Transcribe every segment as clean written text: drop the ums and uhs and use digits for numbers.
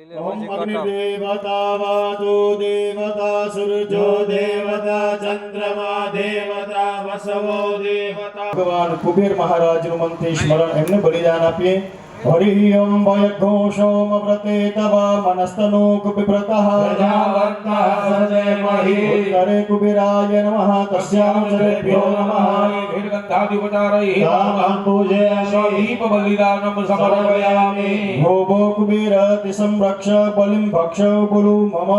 ओम अग्निदेवता वातो देवता सूर्यो देवता चंद्रमा देवता वसवो देवता भगवान कुबेर महाराज નું મંત્ર સ્મરણ એમને બલિદાન આપીએ हरि ओम वयघोषोम व्रते तव मनस्तनो कुबिव्रतः प्रजावन्तः सजयमहि उत्तरे कुबेराय नमः तस्यानुचरेभ्यो नमः वीरगन्धाधिपचारैः तामहं पूजयामि दीप बलिदानं समर्पयामि भो भो कुबेर संरक्ष बलिं भक्ष कुरु मम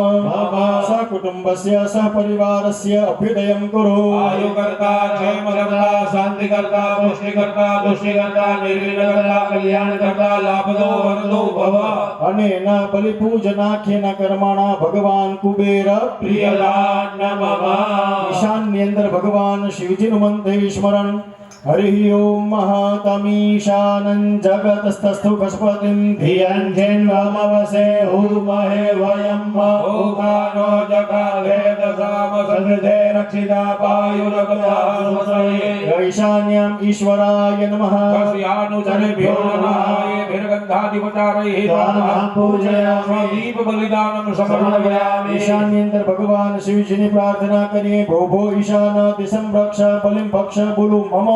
सकुटुम्बस्य सपरिवारस्य अभ्युदयं कुरु आयुकर्ता क्षेमकर्ता शान्तिकर्ता पुष्टिकर्ता तुष्टिकर्ता निर्विघ्नकर्ता कल्याणकर्ता लाभदो वरदो भव अनेन बलिपूजनाख्येन कर्मणा भगवान कुबेर प्रियदान नमः ईशान्य अंदर भगवान शिवजी નું મંત્ર સ્મરણ हरि ओम महातमीशानं जगतस्तस्थु गणपतिं धियं जन्मवसे हुमहे वयं ओकानो जगावेद साम सदे रक्षिता पायुरगदामसये ईशान्यं ईश्वराय नमः तस्यानुचरेभ्यो नमः वीरगन्धाधिपचारैः तामहं पूजयामि दीप बलिदानं समर्पयामि ईशान्येंद्र भगवान शिवजी ની प्रार्थना करिए भो भो ईशान दिशं रक्ष बलिं भक्ष बुलु मम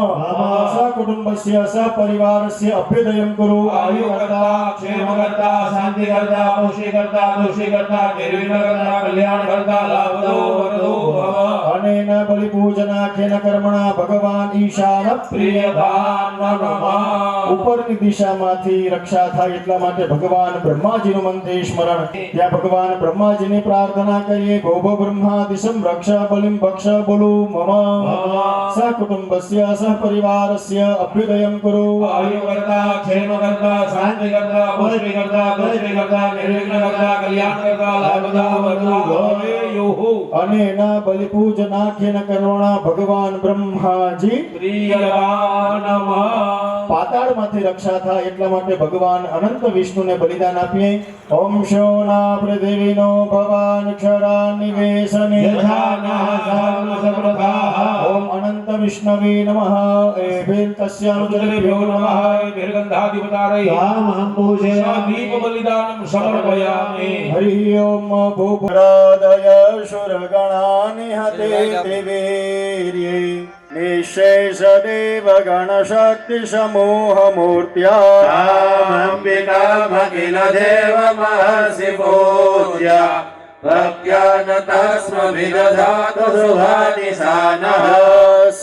सकुटुम्बस्य सपरिवारस्य अभ्युदयं कुरु आयुकर्ता क्षेमकर्ता शान्तिकर्ता पुष्टिकर्ता तुष्टिकर्ता निर्विघ्नकर्ता कल्याणकर्ता लाभदो वरदो भव अनेन बलिपूजनाख्येन कर्मणा भगवान ईशान प्रियदान नमः ઉપરની દિશામાંથી રક્ષા થાય એટલા માટે ભગવાન બ્રહ્માજીનું મંત્ર સ્મરણ ત્યાં ભગવાન બ્રહ્માજીની પ્રાર્થના કરીએ ગો ભો બ્રહ્માદિશં રક્ષ બલિં ભક્ષ બોલો મમ સકુટુંબસ્ય સહપરિવારસ્ય અભ્યુદયં કુરુ आयुकर्ता क्षेमकर्ता शान्तिकर्ता पुष्टिकर्ता तुष्टिकर्ता निर्विघ्नकर्ता कल्याणकर्ता लाभदो वरदो भवेयुः अनेन बलिपूजनाख्येन कर्मणा भगवान ब्रह्माजी प्रियदान नमः પાતાળમાંથી રક્ષા થાય એટલા માટે ભગવાન અનંત વિષ્ણુને બલિદાન આપીએ ઓમ શોના પૃથ્વીનો ભવાન ક્ષરા નિવેશને ઓમ અનંત વિષ્ણવે નમઃ એભિર તસ્યાનુચરેભ્યો નમઃ वीरगन्धाधिपचारैः तामहं पूजयामि दीप बलिदानं समर्पयामि हरि ओम भूभरादय सुरगणा निहते देवीर्ये निशेष देव गण शक्ति समूह मूर्त्या अंबिका अखिल देव महर्षि पूज्य प्रज्ञानतस्मभिदधातु शुभानिशानः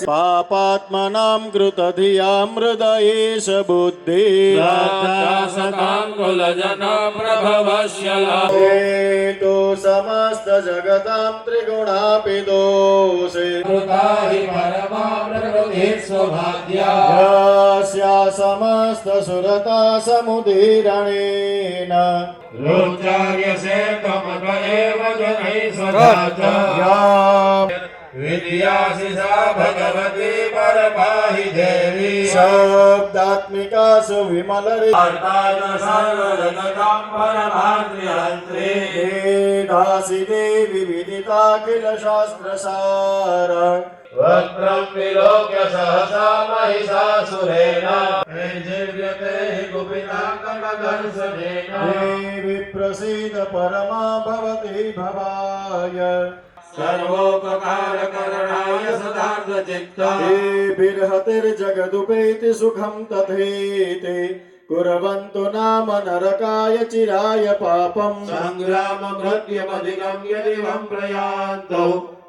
पापात्मनां कृतधियां हृदयेश बुद्धि सतां कुलजन प्रभवस्य हेतु समस्त जगतां त्रिगुणापि दोषे कृता हि परमा प्रकृतिः स्वभाद्या यस्या समस्त सुरता समुदीरणेन रोचार्यसे त्वमेव जनैः सदा या विद्यासि सा भगवती परमाहि देवी शब्दात्मिका सुविमलरि सर्वजगतां परमात्र्यहन्त्री दासी देवी विदिता किल शास्त्रसार वक्त्रं विलोक्य सहसा महिषासुरेण जीव्यते हि कुपिताङ्गदर्शनेन देवी प्रसीद परमा भवति भवाय सर्वोपकारकरणाय सदार्धचित्ता बिर्हतिर्जगदुपेति सुखं तथेति कुर्वन्तु नाम नरकाय चिराय पापम् सङ्ग्राममृत्युमधिगम्य दिवं प्रयान्तौ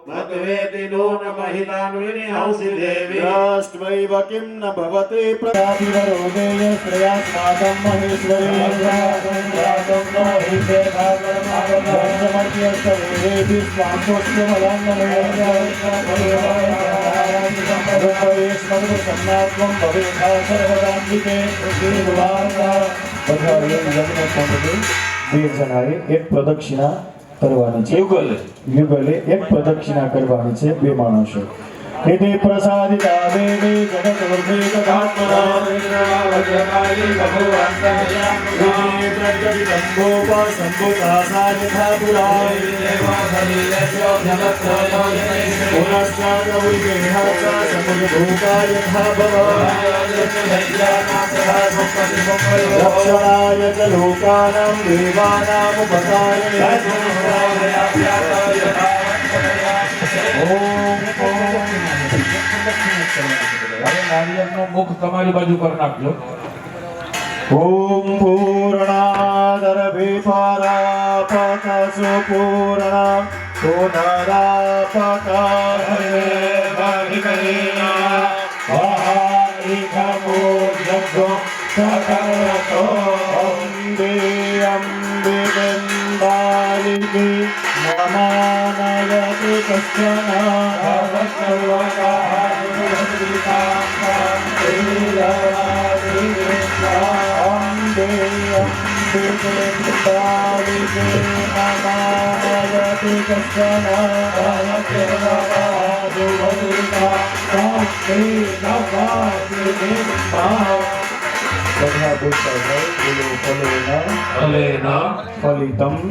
मद्वेति नून महिलान् विनिहंसि देवी राष्ट्रैव किं न भवति प्रयातिवरोदेय श्रेयास्माकं महेश्वरी એક પ્રદક્ષિણા કરવાની છે યુગલે એક પ્રદક્ષિણા કરવાની છે બે માણસો इति प्रसादिता देवी जगद्गुरुदेवतात्मना रक्षणाय च लोकानां देवानामुपकारिणे હવે નારિયેળનું મુખ તમારી બાજુ પર નાખજો. ओम पूर्णादरभि परापकसु पूर्णा पुनरापकरे भविकरीना वाहारिकमो जगो सकलतो अम्बे अम्बे वृन्दालिके ममानयति कश्चन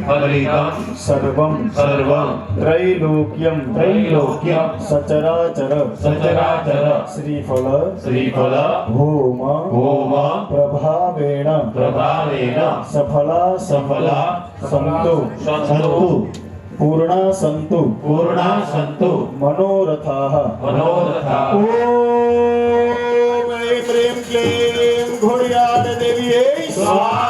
फलितं सर्वं त्रैलोक्यं सचराचर श्रीफल भूम प्रभावेण सफला सन्तु पूर्णा सन्तु मनोरथाः ॐ ऐं ह्रीं क्लीं घोड़ियाल देव्यै स्वाहा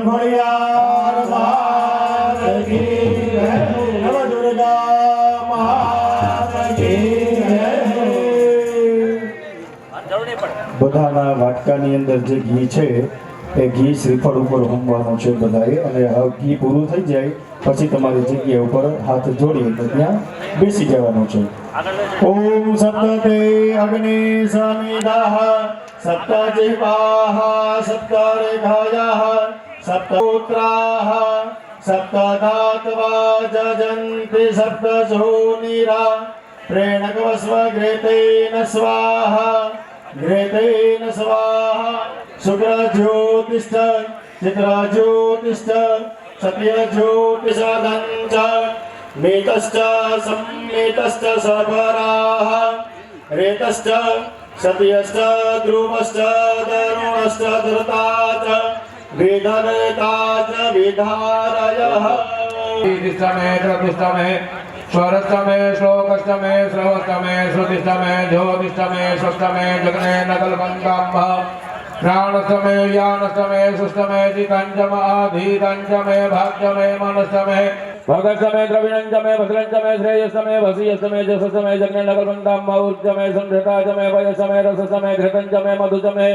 घोड़ियाल मात की जय नव दुर्गा मात की जय બધાના વાટકાની અંદર જે ઘી છે એ ઘી શ્રીફળ ઉપર હોમવાનું છે બધાએ અને હવે ઘી પૂરું થઈ જાય પછી તમારી જગ્યા ઉપર હાથ જોડી તો ત્યાં બેસી જવાનું છે ઓમ સપ્તતે અગ્નિ સમિદાહ સપ્ત જીવાહ સપ્ત રેખાયાહ સપ્ત પુત્રાહ સપ્ત ધાત્વા જજન્તિ સપ્ત જોનિરા પ્રેણકવસ્વ ઘ્રેતેન સ્વાહા घृतेन स्वाहा शुक्रज्योतिष्ठ चित्रज्योतिष्ठ सत्यज्योतिषदञ्च मेतश्च सम्मेतश्च सर्वराः रेतश्च सत्यश्च ध्रुवश्च तरुणश्च धृता च विधर्ता च विधारयः स्वरस्तमे श्लोकस्तमे श्रवस्तमे श्रुतिस्तमे ज्योतिस्तमे स्वस्तमे जगने नकलकंकाम्भ प्राणस्तमे व्यानस्तमे सुस्तमे जितंजम आधीतंजमे भाग्यमे मनस्तमे भगस्तमे द्रविणंजमे भद्रंजमे श्रेयस्तमे भसीयस्तमे जसस्तमे जगने नकलकंकाम्भ ऊर्जमे संधृताजमे वयसमे रसस्तमे घृतंजमे मधुजमे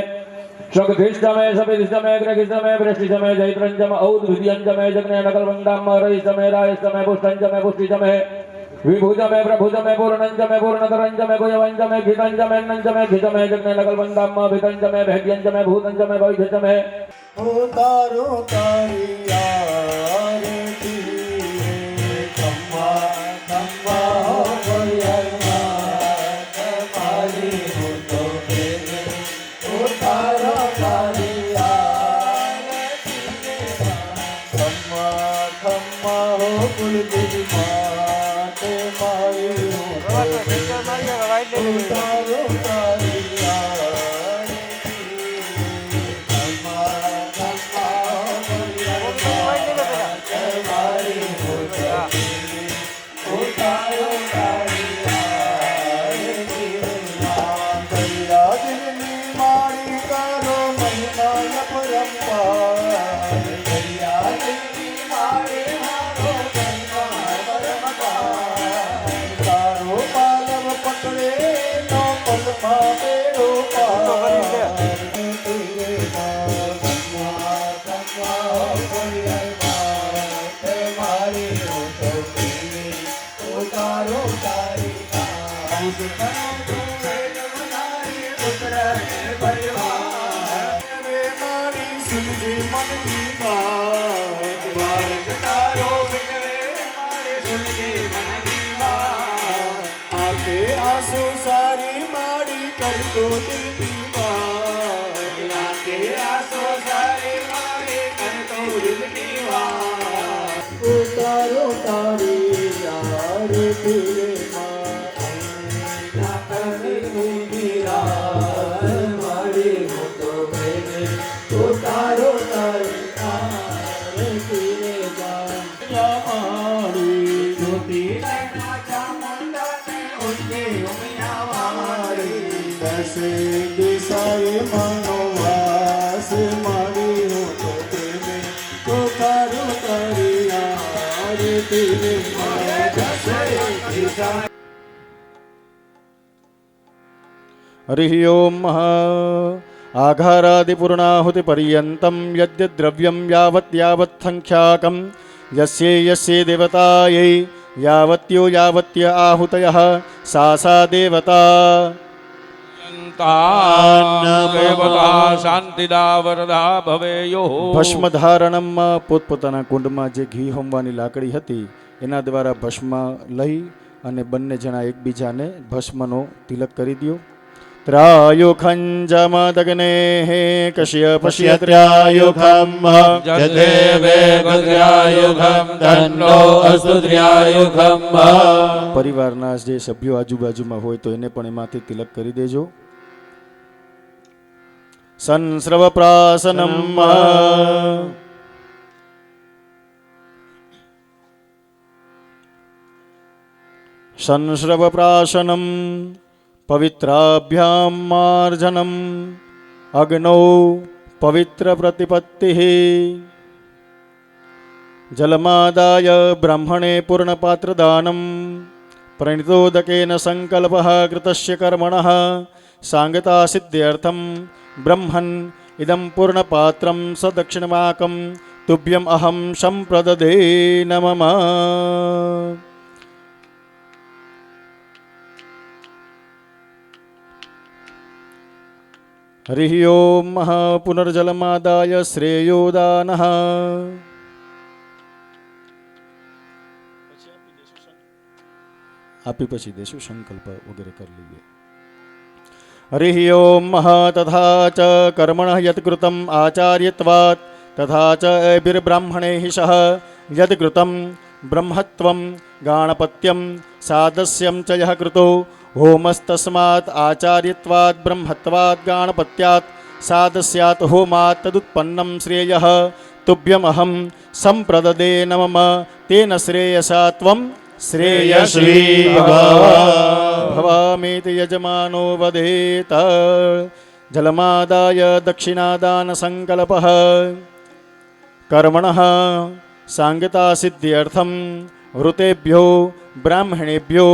शक्तिष्टमे सपिष्टमे ग्रहिष्टमे वृष्टिष्टमे जैत्रंजमे औद्भिद्यंजमे जगने नकलकंकाम्भ रयिष्टमे रायष्टमे पुष्टंजमे पुष्टिजमे विभुजमे प्रभुजमे पूर्णंजमे पूर्णतरंजमे गुजवंजमे घितंजमे नंजमे घितमे जगने नकलकंकाम्भ भितंजमे भेद्यंजमे भूतंजमे वैद्यजमे उतारो तारिया रे खम्मा खम्मा हो गया तुम्हारी हो तो मेरे उतारो तारिया खम्मा खम्मा हो कुलदीप माते माई हो उतारो तारिया पकड़े नो पल જ્યોતિની વાત લાગે આસો સારી મારી કરતો યુગની વાત ઉતારો તારી આરતી રે મારી મોટો પ્રેમે ઉતારો તારી આરતી રે મારી જ્યોતિ ચામુંડાને ઉઠે ઉમિયાવાળી દસે દિશાએ મનો વાસ મારી હોતો પ્રેમે ઉતારો તારી આરતી રે हरि ओम आघारादिपूर्णाहुति पर्यन्तं यद्यद्रव्यं यावत् यावत् संख्याकं यस्ये यस्ये देवतायै यावत्यो यावत्य आहूतयः सा सा देवता દેવતા શાંતિદા વરદા ભવેયો. ભસ્મ ધારણમાં પોતપોતાના કુંડમાં જે ઘી હોમવાની લાકડી હતી એના દ્વારા ભસ્મ લઈ અને બંને જણા એકબીજાને ભસ્મનો તિલક કરી દ્યો. ત્રાયુખં જમદગ્ને કશ્યપસ્ય ત્રાયુખમ જદેવે ગદ્રાયુગમ તન્નો અસ્તુ ત્રાયુગમ. પરિવારના જે સભ્યો આજુબાજુમાં હોય તો એને પણ એમાંથી તિલક કરી દેજો. સંસ્રવ પ્રાસનમ સંસ્રવ પ્રાશનમ પવિત્રાભ્યામ માર્જનમ અગ્નૌ પવિત્ર પ્રતિપત્તિઃ જલમાદાય બ્રહ્મણે પૂર્ણપાત્રદાનમ પ્રણિતોદકેન સંકલ્પઃ કૃતસ્ય કર્મણઃ સાંગતા સિદ્ધ્યર્થમ બ્રહ્મન ઇદં પૂર્ણપાત્રમ સદક્ષિણમાકં તુભ્યમ અહં સંપ્રદદે નમઃ. હરિ ઓમ પુનર્જલમાદાય શ્રેયોદાનઃ. આપી પછી દેશું સંકલ્પ વગેરે કરી લઈએ. હરિ ઓમ તથા ચ કર્મણઃ યત્કૃતમ આચાર્યત્વાत् તથા ચ અભિર્બ્રાહ્મણૈઃ સહ યત્કૃતમ બ્રહ્મત્વમ ગાણપત્યમ સાદસ્યમ ચ યઃ કૃતો હોમસ્તસ્માत् આચાર્યત્વાत् બ્રહ્મત્વાत् ગાણપત્યાत् સાદસ્યાत् હોમાत् તદુત્પન્નમ શ્રેયઃ તુભ્યમ અહં સંપ્રદદે નમઃ. તેન શ્રેયસા ત્વં શ્રેયસી ભવામીતિ યજમાનો વદેત. જલમાદાય દક્ષિણાદાન સંકલ્પઃ કર્મણઃ સાંગતા સિદ્ધ્યર્થમ વૃતેભ્યો બ્રાહ્મણેભ્યો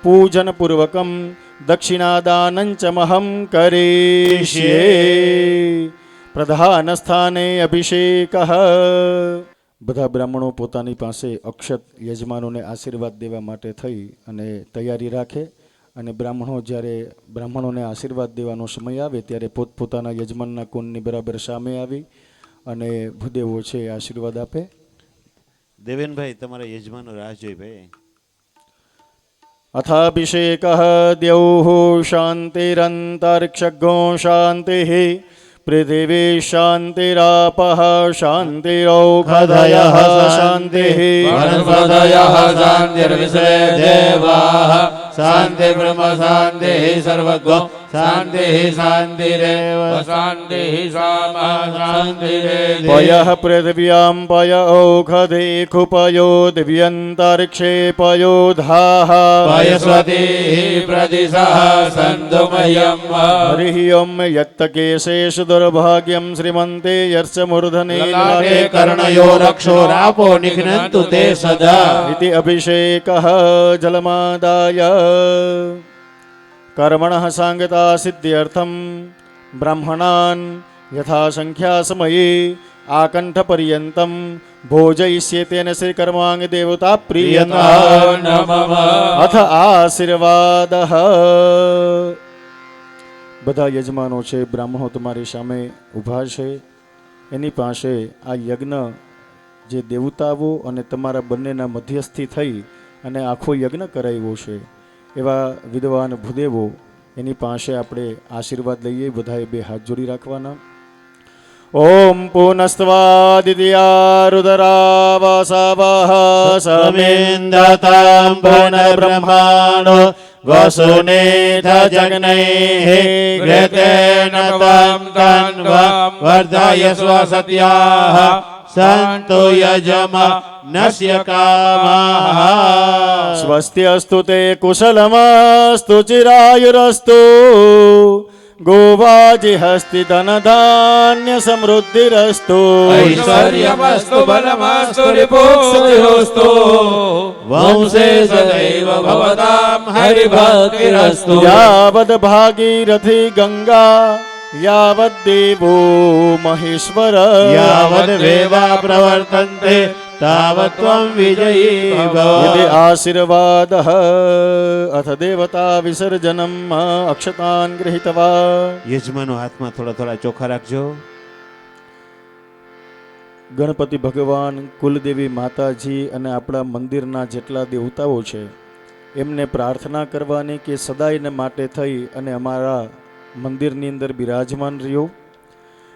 પૂજનપૂર્વકમ દક્ષિણાદાનંચ મહં કરીષ્યે. પ્રધાન સ્થાને અભિષેકઃ. બધા બ્રાહ્મણો પોતાની પાસે અક્ષત યજમાનોને આશીર્વાદ દેવા માટે થઈ અને તૈયારી રાખે અને બ્રાહ્મણોને આશીર્વાદ દેવાનો સમય આવે ત્યારે પોતપોતાના યજમાનના કુંડની બરાબર સામે આવી અને ભૂદેવો છે આશીર્વાદ આપે. દેવેનભાઈ તમારા યજમાનો રાહ જોઈ ભાઈ. અથાભિષેકઃ દ્યૌઃ શાંતિરંતરિક્ષગો શાંતિઃ પૃથિવી શાંતિરાપઃ શાંતિરૌષધયઃ શાંતિઃ વનસ્પતયઃ શાંતિર્વિશ્વે દેવાઃ શાંતિ બ્રહ્મ શાંતિ સર્વગો શાંતિ શાંતિરેવ શાંતિ સામા શાંતિરેવ. પયઃ પૃથિવ્યાં પય ઔષધે ખુપયો દિવ્યંતરિક્ષે પયોધાઃ પયસ્વતી પ્રદિશઃ સંતુમયમ. હરિ ઓમ યત્તકેશેષુ દુર્ભાગ્યમ શ્રીમંતે યર્ચ મૂર્ધને લલાટે કર્ણયો રક્ષો રાપો નિઘ્નન્તુ તે સદા. ઇતિ અભિષેકઃ જલમાદાય કર્મણઃ સાંગતા સિદ્ધ્યર્થમ બ્રાહ્મણાન યથા સંખ્યા સમયે આકંઠ પર્યંતમ ભોજયિષ્યેતેન શ્રી કર્માંગ દેવતા પ્રિયતા નમઃ. અથ આશીર્વાદ. બધા યજમાનો છે, બ્રાહ્મણો તમારી સામે ઊભા છે. એની પાસે આ યજ્ઞ જે દેવતાઓ અને તમારા બંનેના મધ્યસ્થી થઈ અને આખો યજ્ઞ કરાવ્યો છે એવા વિદ્વાન ભૂદેવો એની પાસે આપણે આશીર્વાદ લઈએ. બધાએ બે હાથ જોડી રાખવાના. ઓમ પૂર્ણસ્વાદિત્યા રુદ્રાવસવઃ સમેન્દ્રતાં પુનર્બ્રહ્માણો વસુનેથ જગ્નૈઃ ઘૃતેન ત્વાં તન્વાં વર્ધયસ્વ સત્યાઃ સંતો યજમાનસ્ય કામાઃ. સ્વસ્તિ અસ્તુ તે કુશલમસ્તુ ચિરાયુરસ્તુ ગોવાજિહસ્તિ ધનધાન્ય સમૃદ્ધિરસ્તુ ऐश्वर्यमस्तु बलमस्तु रिपुस्तुतिरस्तु વંશે સદૈવ ભવતાં હરિભક્તિરસ્તુ. યાવદ ભાગીરથી ગંગા યાવદ દેવો મહેશ્વર યાવદ વેદા પ્રવર્તન્તે તાવત ત્વં વિજયી ભવ. યદિ આશીર્વાદ અથ દેવતા વિસર્જનમ અક્ષતાન ગૃહીતવા. યજમાનો હાથમાં થોડા થોડા ચોખા રાખજો. ગણપતિ ભગવાન, કુલદેવી માતાજી અને આપણા મંદિરના જેટલા દેવતાઓ છે એમને પ્રાર્થના કરવાની કે સદાયને માટે થઈ અને અમારા મંદિરની અંદર બિરાજમાન રહ્યો.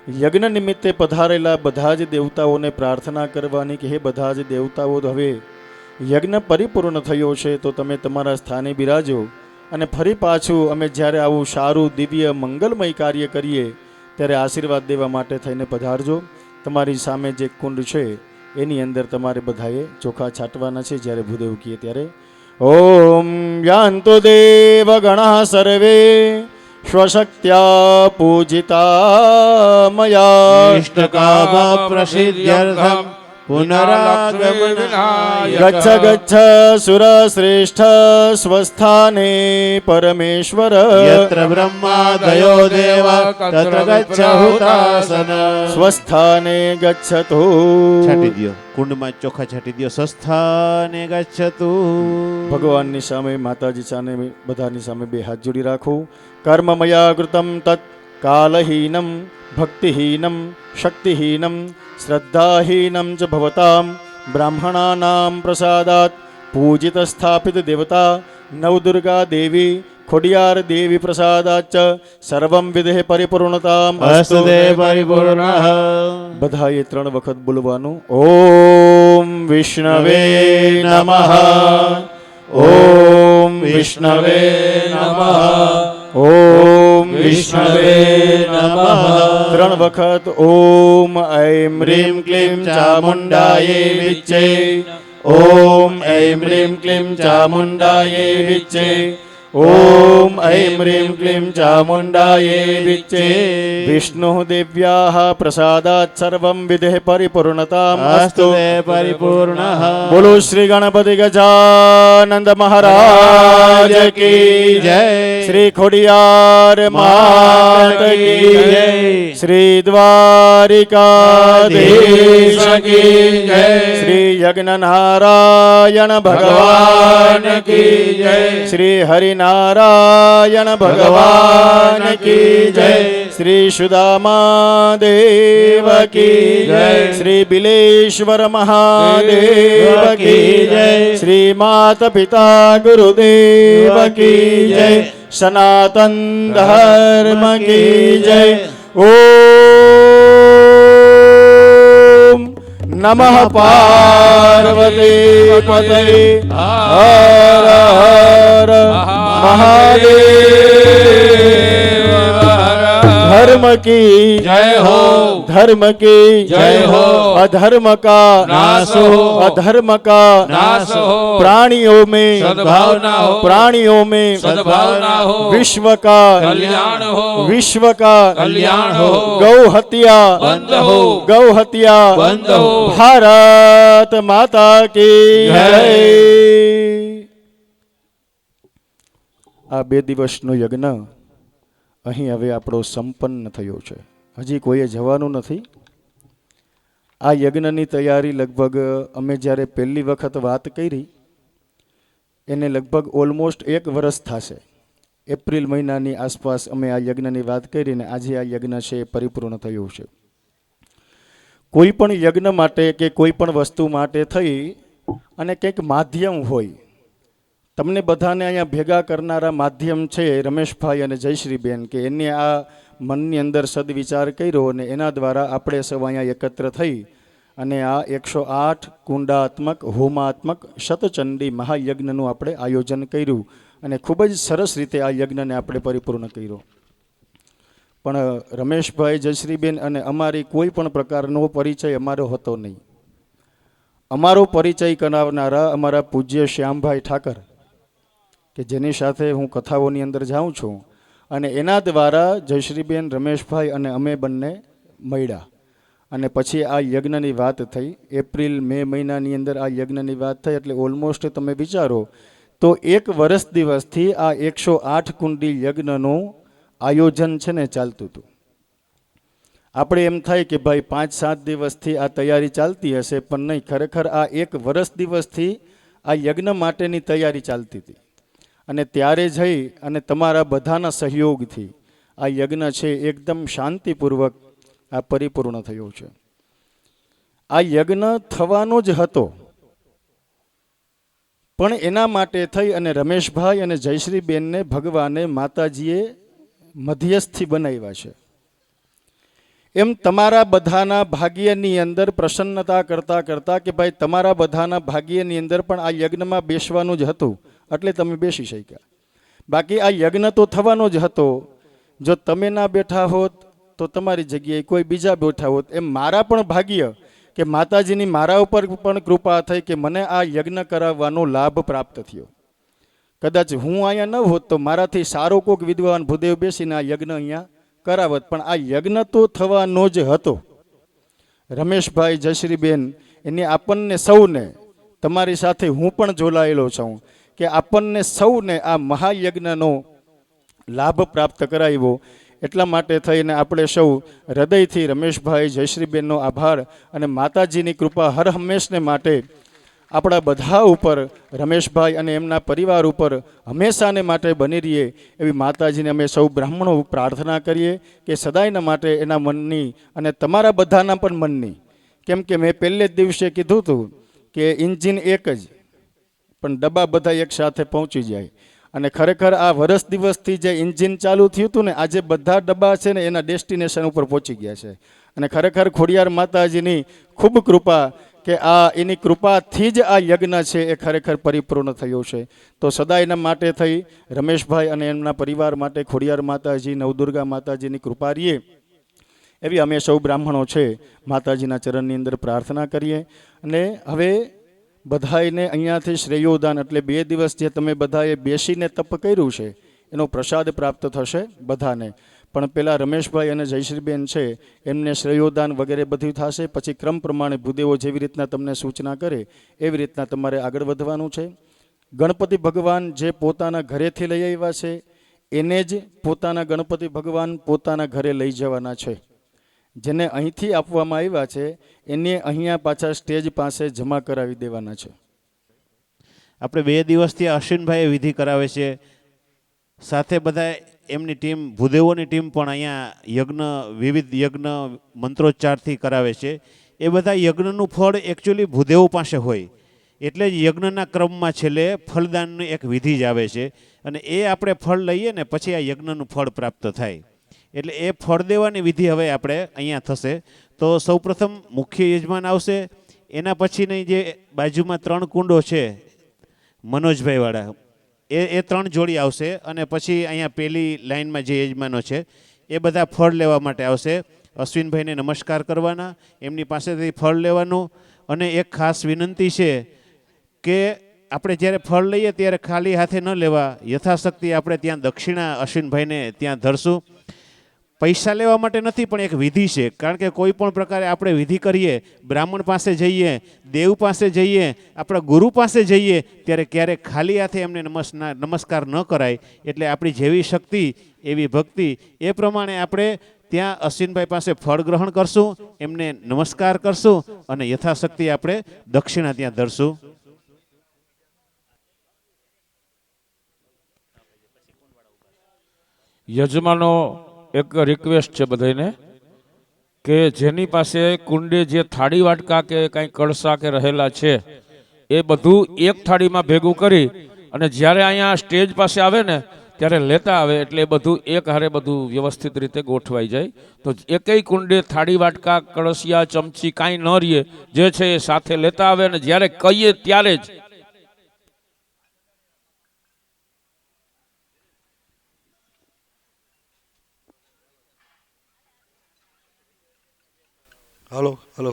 યજ્ઞ નિમિત્તે પધારેલા બધા જ દેવતાઓને પ્રાર્થના કરવાની કે હે બધા જ દેવતાઓ, હવે યજ્ઞ પરિપૂર્ણ થયો છે તો તમે તમારા સ્થાને બિરાજો અને ફરી પાછું અમે જ્યારે આવું સારું દિવ્ય મંગલમય કાર્ય કરીએ ત્યારે આશીર્વાદ દેવા માટે થઈને પધારજો. તમારી સામે જે કુંડ છે એની અંદર તમારે બધાએ ચોખા છાંટવાના છે જ્યારે ભૂદેવ કહીએ ત્યારે. ઓમ યાન્તુ દેવ ગણઃ સર્વે સ્વશક્ત્યા પૂજિતા મયા. ઇષ્ટકામ પ્રસિદ્ધ્યર્થમ પુનરાગમનાય. ગચ્છ ગચ્છ સુરશ્રેષ્ઠ સ્વસ્થાને પરમેશ્વર. યત્ર બ્રહ્માદયો દેવ તત્ર ગચ્છ હુતાસન. સ્વસ્થાને ગચ્છતુ. છાંટી દ્યો, કુંડમાં ચોખા છાંટી દ્યો. સ્વસ્થાને ગચ્છતુ. ભગવાનની સામે, માતાજી સામે, બધાની સામે બે હાથ જોડી રાખો. કર્મમયા કૃતમ તત્ કાલહીનમ ભક્તિહીનમ શક્તિહીનમ શ્રદ્ધાહીનમ ચ ભવતામ બ્રાહ્મણાનામ પ્રસાદાત પૂજિત સ્થાપિત દેવતા નવદુર્ગા દેવી ખોડિયાર દેવી પ્રસાદાચ સર્વમ વિદેહ પરિપૂર્ણતામ અસ્તુ તે પરિપૂર્ણઃ. બધાએ 3 વખત બોલવાનું. ઓમ વિષ્ણવે નમઃ. ઓમ વિષ્ણવે નમઃ. ઓમ વિષ્ણવે નમઃ. 3 વખત ઓમ ઐમ હ્રીમ ક્લીમ ચામુંડાયે વિચ્ચે. ઓમ ઐમ હ્રીમ ક્લીમ ચામુંડાયે વિચ્ચે. ઓમ ઐમ હ્રીમ ક્લીમ ચામુંડાયે વિચ્ચે. વિષ્ણુ દેવ્યાઃ પ્રસાદાત સર્વમ વિદેહ પરિપૂર્ણતામ અસ્તુ તે પરિપૂર્ણઃ. બોલો શ્રી ગણપતિ ગજાનંદ મહારાજ કી જય. શ્રી ખોડિયાર માત કી જય. શ્રી દ્વારિકાધીશ કી જય. શ્રી યજ્ઞ નારાયણ ભગવાન કી જય. શ્રી હરિનારાયણ ભગવાન કી જય. શ્રી સુદામા દેવ કી જય. શ્રી બિલેશ્વર મહાદેવ કી જય. શ્રી માતા પિતા ગુરુદેવ કી જય. સનાતન ધર્મ કી જય. ઓમ નમઃ પાર્વતી પતય હર હર મહાદેવ. ધર્મ की जय हो, धर्म की जय हो, अधर्म का नाश हो, अधर्म का नाश हो, प्राणियों में सद्भावना हो, प्राणियों में सद्भावना हो, विश्व का कल्याण हो, विश्व का कल्याण हो, गौ हत्या बंद हो, गौ हत्या बंद हो, भारत माता की जय। આ 2 દિવસનો યજ્ઞ અહીં હવે આપણો સંપન્ન થયો છે. હજી કોઈએ જવાનું નથી. આ યજ્ઞની તૈયારી લગભગ અમે જ્યારે પહેલી વખત વાત કરી એને લગભગ ઓલમોસ્ટ 1 વર્ષ થશે. એપ્રિલ મહિનાની આસપાસ અમે આ યજ્ઞની વાત કરીને આજે આ યજ્ઞ છે એ પરિપૂર્ણ થયું છે. કોઈ પણ યજ્ઞ માટે કે કોઈ પણ વસ્તુ માટે થઈ અને કંઈક માધ્યમ હોય તમને બધાને અહીંયા ભેગા કરનારા માધ્યમ છે રમેશભાઈ અને જયશ્રીબેન, કે એને આ મનની અંદર સદવિચાર કર્યો અને એના દ્વારા આપણે સૌ અહીંયા એકત્ર થઈ અને આ 108 કુંડાત્મક હોમાત્મક શતચંડી મહાયજ્ઞનું આપણે આયોજન કર્યું અને ખૂબ જ સરસ રીતે આ યજ્ઞને આપણે પરિપૂર્ણ કર્યો. પણ રમેશભાઈ, જયશ્રીબેન અને અમારી કોઈ પણ પ્રકારનો પરિચય અમારો હતો નહીં. અમારો પરિચય કરાવનારા અમારા પૂજ્ય શ્યામભાઈ ઠાકર, કે જેની સાથે હું કથાઓની અંદર જાઉં છું, અને એના દ્વારા જયશ્રીબેન, રમેશભાઈ અને અમે બંને મળ્યા અને પછી આ યજ્ઞની વાત થઈ. એપ્રિલ મે મહિનાની અંદર આ યજ્ઞની વાત થઈ એટલે ઓલમોસ્ટ તમે વિચારો તો 1 વર્ષ દિવસથી આ 108 કુંડી યજ્ઞનું આયોજન છે ને ચાલતું હતું. આપણે એમ થાય કે ભાઈ 5-7 દિવસથી આ તૈયારી ચાલતી હશે, પણ નહીં, ખરેખર આ 1 વર્ષ દિવસથી આ યજ્ઞ માટેની તૈયારી ચાલતી હતી. અને ત્યારે જઈ અને તમારા બધાના સહયોગથી આ યજ્ઞ છે એકદમ શાંતિપૂર્વક આ પરિપૂર્ણ થયો છે. આ યજ્ઞ થવાનો જ હતો, પણ એના માટે થઈ અને રમેશભાઈ અને જયશ્રીબેનને ભગવાને માતાજીએ મધ્યસ્થી બનાવ્યા છે. એમ તમારા બધાના ભાગ્યની અંદર પ્રસન્નતા કરતાં કરતાં કે ભાઈ તમારા બધાના ભાગ્યની અંદર પણ આ યજ્ઞમાં બેસવાનું જ હતું એટલે તમે બેસી શક્યા. બાકી આ યજ્ઞ તો થવાનો જ હતો. જો તમે ના બેઠા હોત તો તમારી જગ્યાએ કોઈ બીજા બેઠા હોત. એમ મારા પણ ભાગ્ય કે માતાજીની મારા ઉપર પણ કૃપા થઈ કે મને આ યજ્ઞ કરાવવાનો લાભ પ્રાપ્ત થયો. કદાચ હું અહીંયા ન હોત તો મારાથી સારો કોઈક વિદ્વાન ભૂદેવ બેસીને આ યજ્ઞ અહીંયા કરાવત, પણ આ યજ્ઞ તો થવાનો જ હતો. રમેશભાઈ, જયશ્રીબેન, એને આપણને સૌને, તમારી સાથે હું પણ જોડાયેલો છું, કે આપણને સૌને આ મહાયજ્ઞનો લાભ પ્રાપ્ત કરાવ્યો. એટલા માટે થઈને આપણે સૌ હૃદયથી રમેશભાઈ, જયશ્રીબેનનો આભાર અને માતાજીની કૃપા હર હંમેશને માટે આપણા બધા ઉપર, રમેશભાઈ અને એમના પરિવાર ઉપર હંમેશાને માટે બની રહીએ એવી માતાજીને અમે સૌ બ્રાહ્મણો પ્રાર્થના કરીએ કે સદાયના માટે એના મનની અને તમારા બધાના પણ મનની. કેમ કે મેં પહેલે જ દિવસે કીધું હતું કે એન્જિન એક જ, પણ ડબ્બા બધા એક સાથે પહોંચી જાય. અને ખરેખર આ વર્ષ દિવસથી જે એન્જિન ચાલુ થયું હતું ને, આજે બધા ડબ્બા છે ને એના ડેસ્ટિનેશન ઉપર પહોંચી ગયા છે. અને ખરેખર ખોડિયાર માતાજીની ખૂબ કૃપા કે આ એની કૃપાથી જ આ યજ્ઞ છે એ ખરેખર પરિપૂર્ણ થયો છે. તો સદાયના માટે થઈ રમેશભાઈ અને એમના પરિવાર માટે ખોડિયાર માતાજી, નવદુર્ગા માતાજીની કૃપા રહીએ એવી અમે સૌ બ્રાહ્મણો છે માતાજીના ચરણની અંદર પ્રાર્થના કરીએ. અને હવે બધાને અહીંયાથી શ્રેયોદાન એટલે 2 દિવસ જે તમે બધાએ બેસીને તપ કર્યું છે એનો પ્રસાદ પ્રાપ્ત થશે બધાને. પણ પેલા રમેશભાઈ અને જયશ્રીબેન છે એમને શ્રેયોદાન વગેરે બધું થશે. પછી ક્રમ પ્રમાણે ભૂદેવો જેવી રીતના તમને સૂચના કરે એવી રીતના તમારે આગળ વધવાનું છે. ગણપતિ ભગવાન જે પોતાના ઘરેથી લઈ આવ્યા છે એને જ પોતાના ગણપતિ ભગવાન પોતાના ઘરે લઈ જવાના છે. જેને અહીંથી આપવામાં આવ્યા છે એને અહીંયા પાછા સ્ટેજ પાસે જમા કરાવી દેવાના છે. આપણે 2 દિવસથી અશ્વિનભાઈ વિધિ કરાવે છે, સાથે બધા એમની ટીમ, ભૂદેવોની ટીમ પણ અહીંયા યજ્ઞ, વિવિધ યજ્ઞ મંત્રોચ્ચારથી કરાવે છે. એ બધા યજ્ઞનું ફળ એકચ્યુઅલી ભૂદેવો પાસે હોય, એટલે જ યજ્ઞના ક્રમમાં છેલ્લે ફળદાનની એક વિધિ જ આવે છે. અને એ આપણે ફળ લઈએ ને પછી આ યજ્ઞનું ફળ પ્રાપ્ત થાય. એટલે એ ફળ દેવાની વિધિ હવે આપણે અહીંયા થશે. તો સૌપ્રથમ મુખ્ય યજમાન આવશે, એના પછીની જે બાજુમાં 3 કુંડો છે મનોજભાઈવાળા, એ 3 જોડી આવશે. અને પછી અહીંયા પેલી લાઇનમાં જે યજમાનો છે એ બધા ફળ લેવા માટે આવશે. અશ્વિનભાઈને નમસ્કાર કરવાના, એમની પાસેથી ફળ લેવાનું. અને એક ખાસ વિનંતી છે કે આપણે જ્યારે ફળ લઈએ ત્યારે ખાલી હાથે ન લેવા, યથાશક્તિ આપણે ત્યાં દક્ષિણા અશ્વિનભાઈને ત્યાં ધરશું. પૈસા લેવા માટે નથી, પણ એક વિધિ છે. કારણ કે કોઈ પણ પ્રકારે આપણે વિધિ કરીએ, બ્રાહ્મણ પાસે જઈએ, દેવ પાસે જઈએ, આપણા ગુરુ પાસે જઈએ, ત્યારે ક્યારેક ખાલી હાથે એમને નમસ્કાર ન કરાય. એટલે આપણી જેવી શક્તિ એવી ભક્તિ, એ પ્રમાણે આપણે ત્યાં અશ્વિનભાઈ પાસે ફળ ગ્રહણ કરશું, એમને નમસ્કાર કરશું અને યથાશક્તિ આપણે દક્ષિણા ત્યાં ધરશું. યજમાનો એક રિક્વેસ્ટ છે બધાને કે જેની પાસે કુંડે જે થાળી વાટકા કે કાંઈ કળશા કે રહેલા છે એ બધું એક થાળીમાં ભેગું કરી અને જ્યારે અહીંયા સ્ટેજ પાસે આવે ને ત્યારે લેતા આવે એટલે એ બધું એક હારે બધું વ્યવસ્થિત રીતે ગોઠવાઈ જાય. તો એકેય કુંડે થાળી વાટકા કળશિયા ચમચી કાંઈ ન રહીએ, જે છે એ સાથે લેતા આવે અને જ્યારે કહીએ ત્યારે જ હલો હલો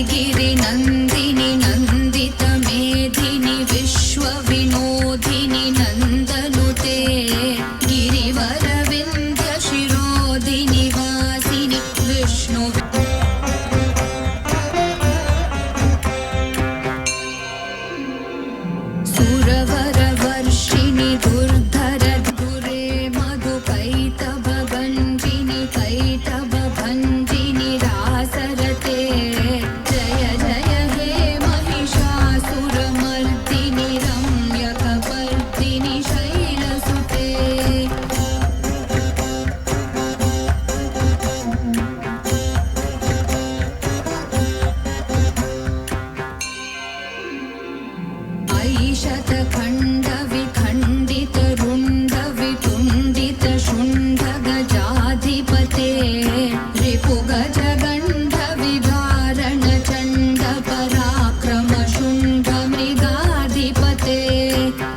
गिरि नन्दिनि नन्दित मेधिनि विश्व विनोदिनि नन्दनुते गिरिवर विन्ध्य शिरोधिनि वासिनि विष्णु सुरवर वर्षिणि दुर्धर दुरे मधुकैटभ भञ्जिनि कैटभ भञ्जिनि रासरते जय जय हे महिषासुरमर्दिनि रम्यकपर्दिनि शैलसुते ऐशतखण्ड विखण्डित रुण्ड वितुण्डित शुण्ड गजाधिपते रिपुगज गण्ड विदारण चण्ड पराक्रम शुण्ड मृगाधिपते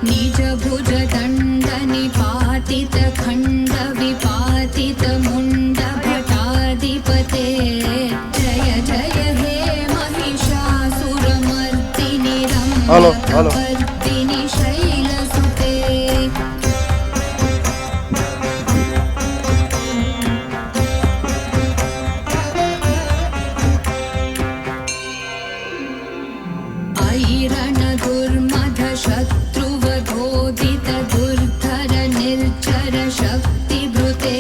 निज भुज दण्ड निपातित खण्ड विपातित मुण्ड भटाधिपते जय जय हे महिषासुरमर्दिनि હલો હલો रम्यकपर्दिनि शैलसुते ऐरण दुर्मध शत्रुवधोदित दुर्धर निर्जर शक्तिभृते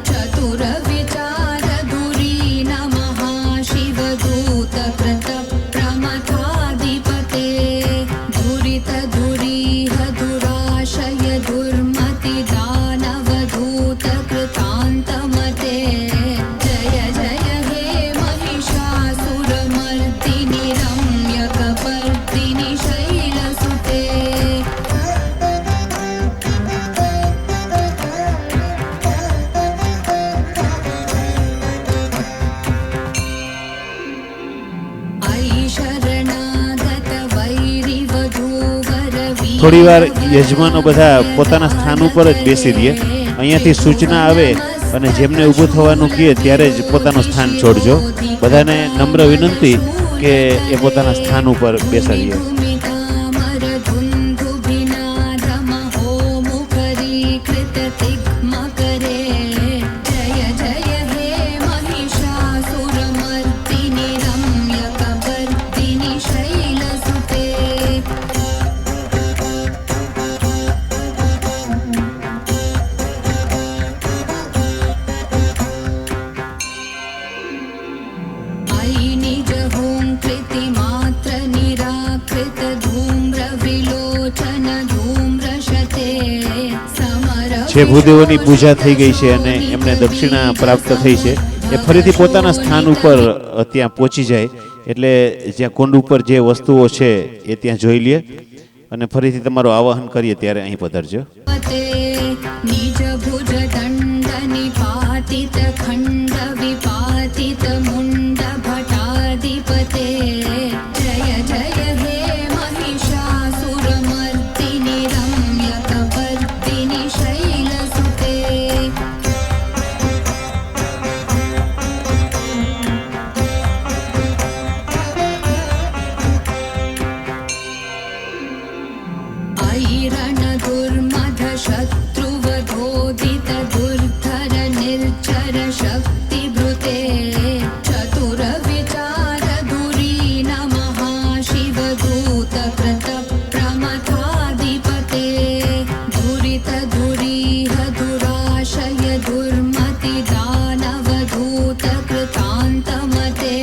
चतुर विचार धुरीन महाशिवदूत कृत प्रमथाधिपते धुरित धुरीह दुराशय दुर्मति दानवधूत कृतान्तमते जय जय हे महिषासुरमर्दिनि रम्यकपर्दिनि शैलसुते ऐ शरणागत वैरिवधूवर થોડી વાર યજમાનો બધા પોતાના સ્થાન ઉપર જ બેસી રહે. અહીંયાથી સૂચના આવે અને જેમને ઊભું થવાનું કહે ત્યારે જ પોતાનું સ્થાન છોડજો. બધાને નમ્ર વિનંતી કે એ પોતાના સ્થાન ઉપર બેસાડીએ. जय जय हे महिषासुरमर्दिनि रम्यकपर्दिनि शैलसुते ऐ निज होंकृति मात्र निराकृत धूम्र विलोचन धूम्रशते समर જે ભૂદેવોની પૂજા થઈ ગઈ છે અને એમને દક્ષિણા પ્રાપ્ત થઈ છે એ ફરીથી પોતાના સ્થાન ઉપર ત્યાં પહોંચી જાય. એટલે જ્યાં કુંડ ઉપર જે વસ્તુઓ છે એ ત્યાં જોઈ લે અને ફરીથી તમારું આવાહન કરીએ ત્યારે અહીં પધારજો. पते निज भुज दण्ड निपातित खण्ड विपातित मुण्ड भटाधिपते जय जय हे महिषासुरमर्दिनि रम्यकपर्दिनि शैलसुते ऐरण दुर्मध शत्रुवधोदित दुर्धर निर्जर शक्तिभृते चतुर विचार धुरीन महाशिवदूत कृत प्रमथाधिपते धुरित धुरीह दुराशय दुर्मति दानवधूत कृतान्तमते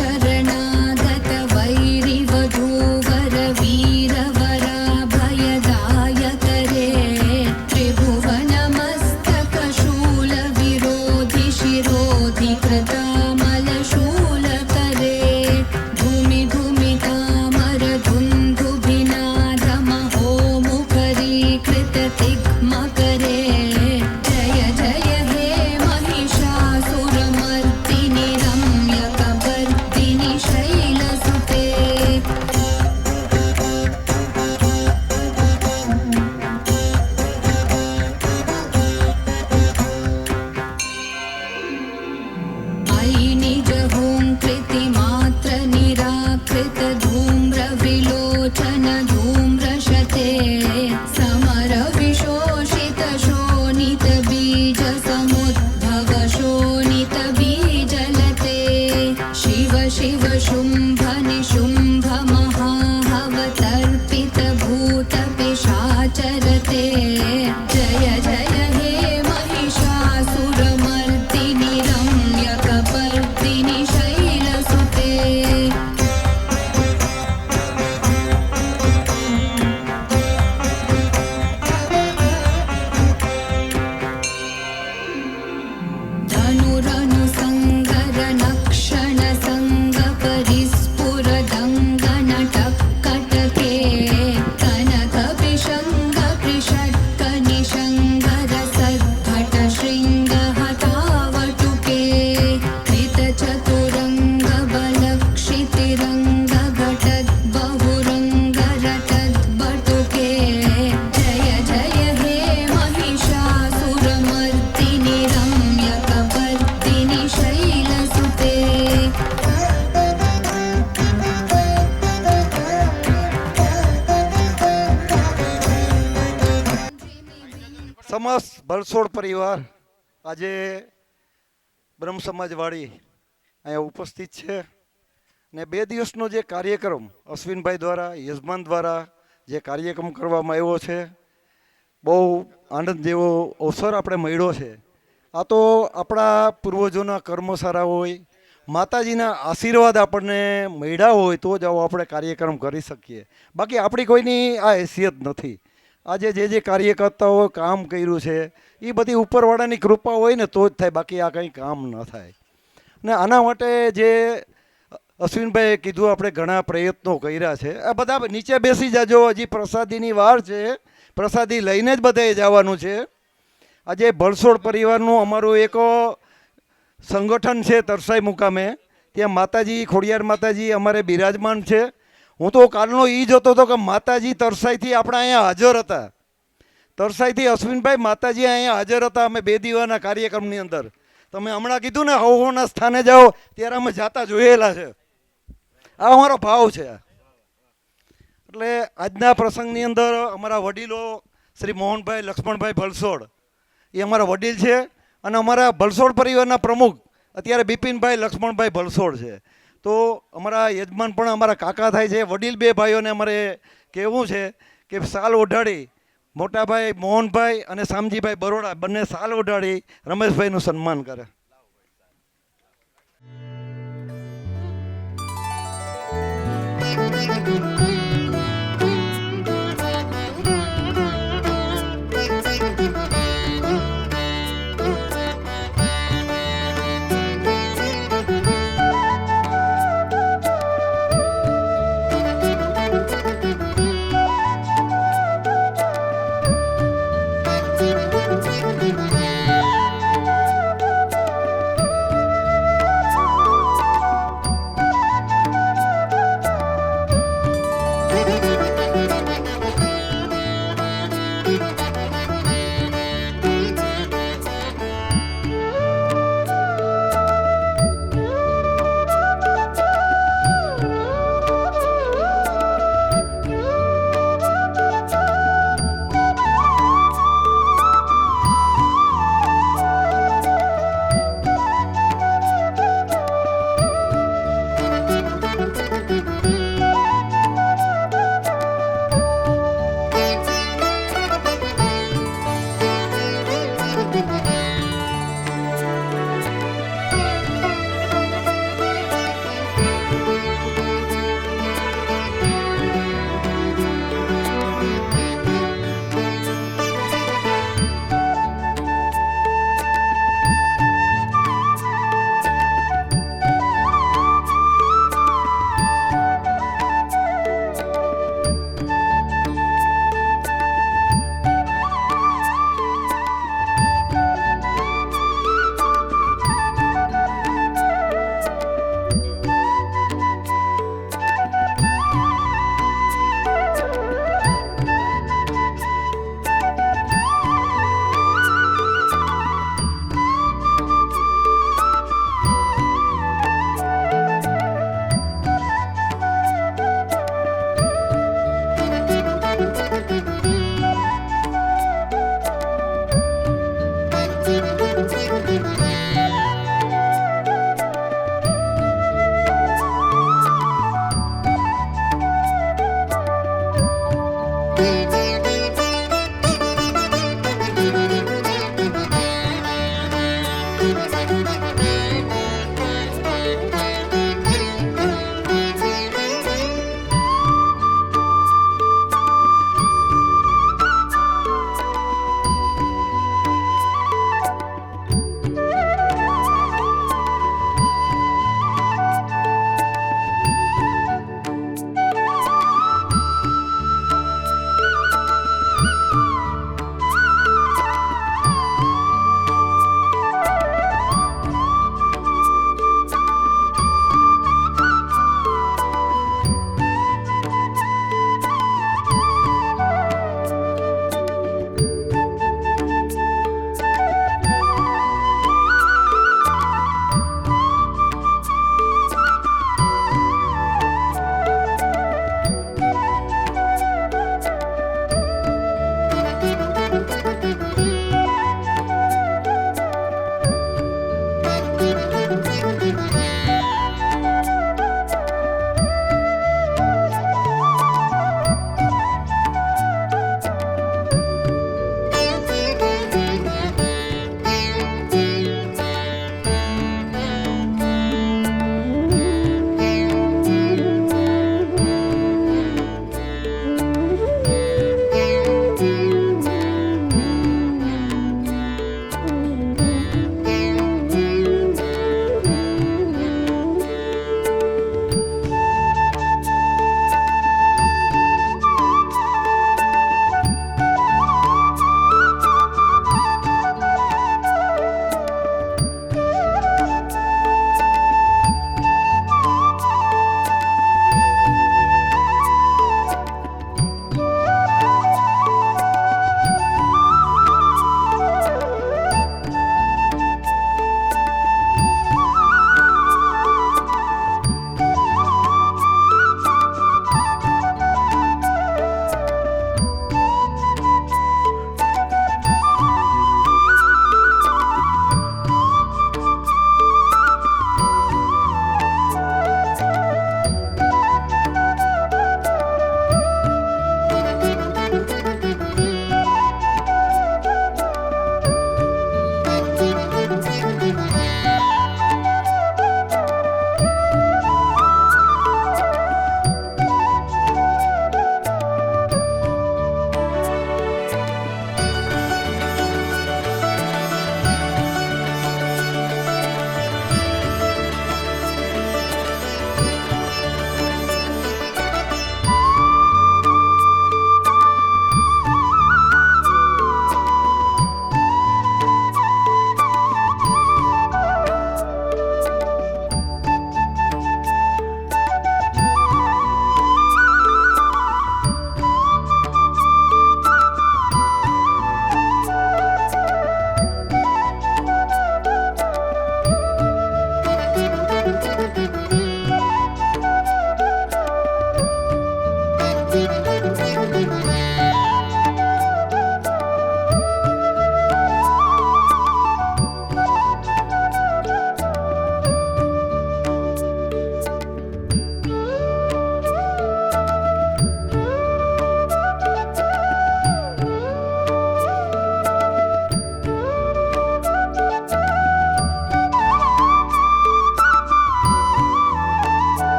शरणागत वैरिवधूवर वीरवराभयदायक रे त्रिभुवनमस्तक शूल विरोधि शिरोधि कृतामलशूल करे धूमि धूमितामर धुन्धुभिनादमहो मुखरीकृत तिग्मकरे जय जय हे महिषासुरमर्दिनि रम्यकपर्दिनि शैलसुते अयि निज हुङ्कृतिमात्र निराकृत धूम्रविलोचन धूम्रशते समर विशोषित शोणित बीज समुद्भव शोणित बीजलते शिव शिव शुम्भ निशुम्भ महाहवतर्पित भूत पिशाचरते जय जय हे महिषासुरमर्दिनि रम्यकपर्दिनि शैलसुते धनुरनुसङ्गर नक्षण सङ्ग परिस्फुरदङ्गनटकटके कनक विषङ्ग कृषट्क निषङ्गर सद्भट शृङ्ग हतावटुके कृत चतुरङ्ग बलक्षितिरङ्ग घटद् बहुरङ्ग रटद् बटुके जय जय हे महिषासुरमर्दिनि रम्यकपर्दिनि शैलसुते સમસ્ત બલસોડ પરિવાર આજે બ્રહ્મ સમાજવાળી અહીંયા ઉપસ્થિત છે ને 2 દિવસનો જે કાર્યક્રમ અશ્વિનભાઈ દ્વારા યજમાન દ્વારા જે કાર્યક્રમ કરવામાં આવ્યો છે બહુ આનંદ જેવો અવસર આપણે મળ્યો છે. આ તો આપણા પૂર્વજોના કર્મ સારા હોય, માતાજીના આશીર્વાદ આપણને મળ્યા હોય તો જ આવો આપણે કાર્યક્રમ કરી શકીએ. બાકી આપણી કોઈની આ હેસિયત નથી. આજે જે કાર્યકર્તાઓ કામ કર્યું છે એ બધી ઉપરવાળાની કૃપા હોય ને તો જ થાય, બાકી આ કંઈ કામ ન થાય. ને આના માટે જે અશ્વિનભાઈએ કીધું આપણે ઘણા પ્રયત્નો કર્યા છે. આ બધા નીચે બેસી જાજો, હજી પ્રસાદીની વાર છે, પ્રસાદી લઈને જ બધાએ જવાનું છે. આજે ભલસોડ પરિવારનું અમારું એક સંગઠન છે તરસાઈ મુકામે, ત્યાં માતાજી ખોડિયાર માતાજી અમારે બિરાજમાન છે. હું તો કાલનો એ જોતો હતો કે માતાજી તરસાઈથી આપણા અહીંયા હાજર હતા. તરસાઈથી અશ્વિનભાઈ માતાજી અહીંયા હાજર હતા. અમે 2 દિવસના કાર્યક્રમની અંદર તમે હમણાં કીધું ને હવોના સ્થાને જાઓ ત્યારે અમે જાતા જોયેલા છે. આ અમારો ભાવ છે. એટલે આજના પ્રસંગની અંદર અમારા વડીલો શ્રી મોહનભાઈ લક્ષ્મણભાઈ ભલસોડ એ અમારા વડીલ છે અને અમારા ભલસોડ પરિવારના પ્રમુખ અત્યારે બિપિનભાઈ લક્ષ્મણભાઈ ભલસોડ છે. તો અમારા યજમાન પણ અમારા કાકા થાય છે. વડીલ 2 ભાઈઓને અમારે કહેવું છે કે સાલ ઓઢાડી મોટાભાઈ મોહનભાઈ અને શામજીભાઈ બરોડા બંને સાલ ઓઢાડી રમેશભાઈનું સન્માન કરે.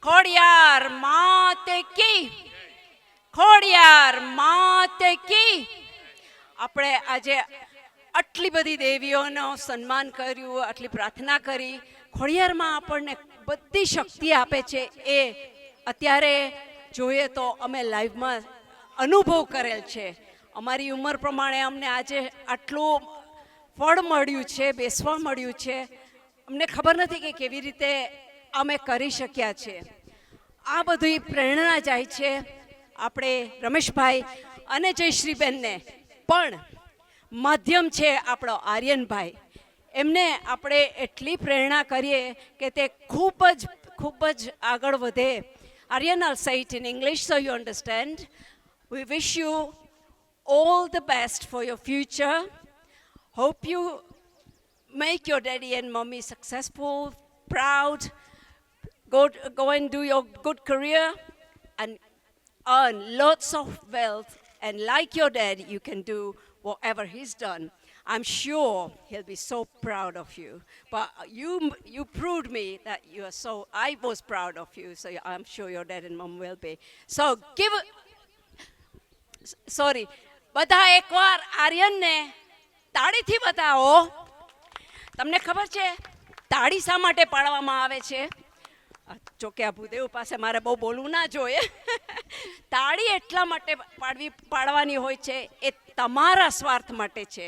ખોડિયાર માત કી, ખોડિયાર માત કી. આપણે આજે આટલી બધી દેવીઓનો સન્માન કર્યું, આટલી પ્રાર્થના કરી. ખોડિયારમાં આપણને બધી શક્તિ આપે છે. એ અત્યારે જોઈએ તો અમે લાઈવમાં અનુભવ કરેલ છે. અમારી ઉંમર પ્રમાણે અમને આજે આટલું ફળ મળ્યું છે, બેસવા મળ્યું છે. અમને ખબર નથી કે કેવી રીતે અમે કરી શક્યા છે. આ બધી પ્રેરણા જાય છે આપણે રમેશભાઈ અને જયશ્રીબેનને, પણ માધ્યમ છે આપણો આર્યનભાઈ. એમને આપણે એટલી પ્રેરણા કરીએ કે તે ખૂબ જ આગળ વધે. Aryan, I'll say it in English so you understand. We wish you all the best for your future. Hope you make your daddy and mommy successful, proud. Go and do your good career and earn lots of wealth. And like your dad, you can do whatever he's done. I'm sure he'll be so proud of you. But you proved me that you are so. I was proud of you, so I'm sure your dad and mom will be. So sorry. બધા એકવાર આર્યનને તાળીથી બતાવો. તમને ખબર છે તાળી શા માટે પાડવામાં આવે છે? જોકે આ ભૂદેવ પાસે મારે બહુ બોલવું ના જોઈએ. તાળી એટલા માટે પાડવાની હોય છે, એ તમારા સ્વાર્થ માટે છે.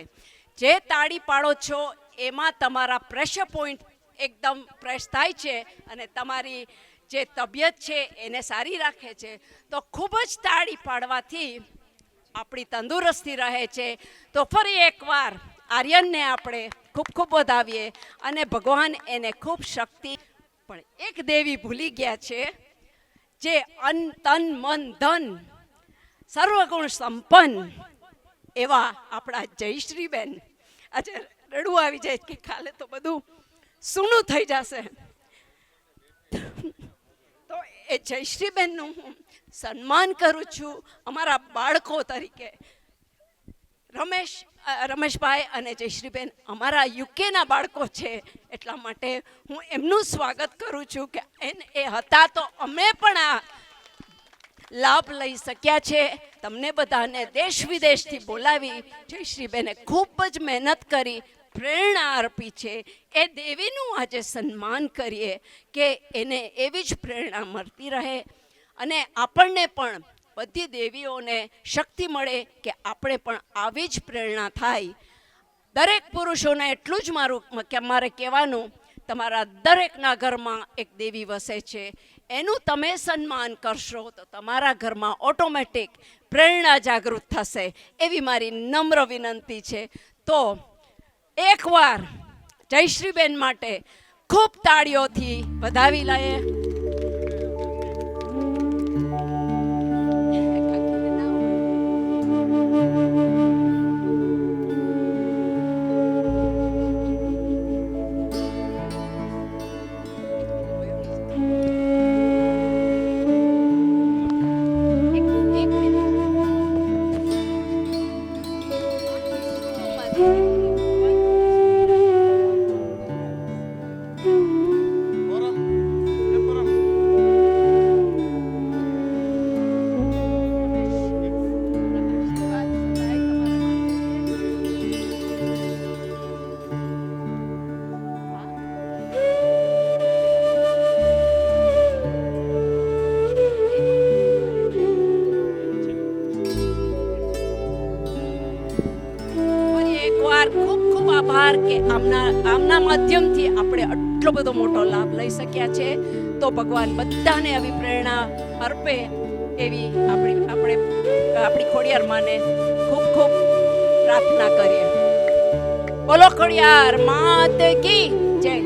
જે તાળી પાડો છો એમાં તમારા પ્રેશર પોઈન્ટ એકદમ પ્રેસ થાય છે અને તમારી જે તબિયત છે એને સારી રાખે છે. તો ખૂબ જ તાળી પાડવાથી આપણી તંદુરસ્તી રહે છે. તો ફરી એકવાર આર્યનને આપણે ખૂબ ખૂબ વધાવીએ અને ભગવાન એને ખૂબ શક્તિ. પણ એક દેવી ભૂલી ગયા છે, જે તન મન ધન સર્વગુણ સંપન્ન એવા આપણા જયશ્રીબેન. આજે રડવું આવી જાય કે કાલે તો બધું સૂનું થઈ જશે. તો એ જયશ્રીબેનનું હું સન્માન કરું છું અમારા બાળકો તરીકે. રમેશભાઈ અને જયશ્રીબેન અમારા યુકેના બાળકો છે, એટલા માટે હું એમનું સ્વાગત કરું છું કે એ હતા તો અમે પણ આ લાભ લઈ શક્યા છે. તમને બધાને દેશ વિદેશથી બોલાવી જયશ્રીબેને ખૂબ જ મહેનત કરી, પ્રેરણા અર્પી છે. એ દેવીનું આજે સન્માન કરીએ કે એને એવી જ પ્રેરણા મળતી રહે અને આપણને પણ બધી દેવીઓને શક્તિ મળે કે આપણે પણ આવી જ પ્રેરણા થાય. દરેક પુરુષોને એટલું જ મારે કહેવાનું, તમારા દરેકના ઘરમાં એક દેવી વસે છે. એનું તમે સન્માન કરશો તો તમારા ઘરમાં ઓટોમેટિક પ્રેરણા જાગૃત થશે. એવી મારી નમ્ર વિનંતી છે. તો એકવાર જયશ્રીબેન માટે ખૂબ તાળીઓથી વધાવી લઈએ. આભાર કે આમના માધ્યમથી આપણે આટલો બધો મોટો લાભ લઈ શક્યા છે. તો ભગવાન બધાને આવી પ્રેરણા અર્પે એવી આપણી ખોડિયાર માને ખૂબ ખૂબ પ્રાર્થના કરીએ. બોલો ખોડિયાર માત કી જય.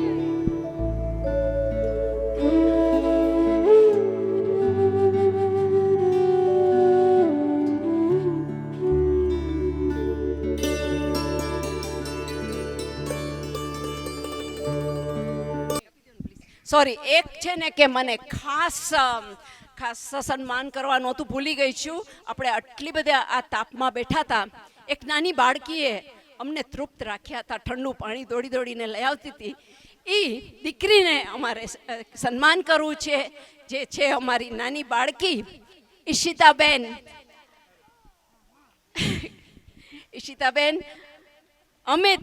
સોરી, એક છે ને કે મને ખાસ સન્માન કરવાનું હતું, ભૂલી ગઈ છું. આપણે આટલી બધા આ તાપમાં બેઠા હતા. એક નાની બાળકીએ અમને તૃપ્ત રાખ્યા હતા, ઠંડુ પાણી દોડીને લઈ આવતી હતી. એ દીકરીને અમારે સન્માન કરવું છે જે છે અમારી નાની બાળકી ઈશિતાબેન અમિત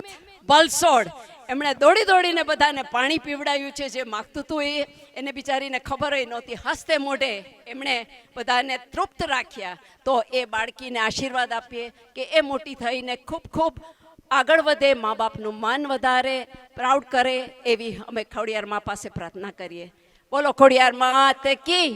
બલસોડ, એમણે દોડી દોડીને બધાને પાણી પીવડાવ્યું છે. જે માગતું હતું એને બિચારીને ખબર નહોતી. હસતે મોઢે એમણે બધાને તૃપ્ત રાખ્યા. તો એ બાળકીને આશીર્વાદ આપીએ કે એ મોટી થઈને ખૂબ ખૂબ આગળ વધે, મા બાપનું માન વધારે, પ્રાઉડ કરે, એવી અમે ખોડિયાર મા પાસે પ્રાર્થના કરીએ. બોલો ખોડિયાર માત કી.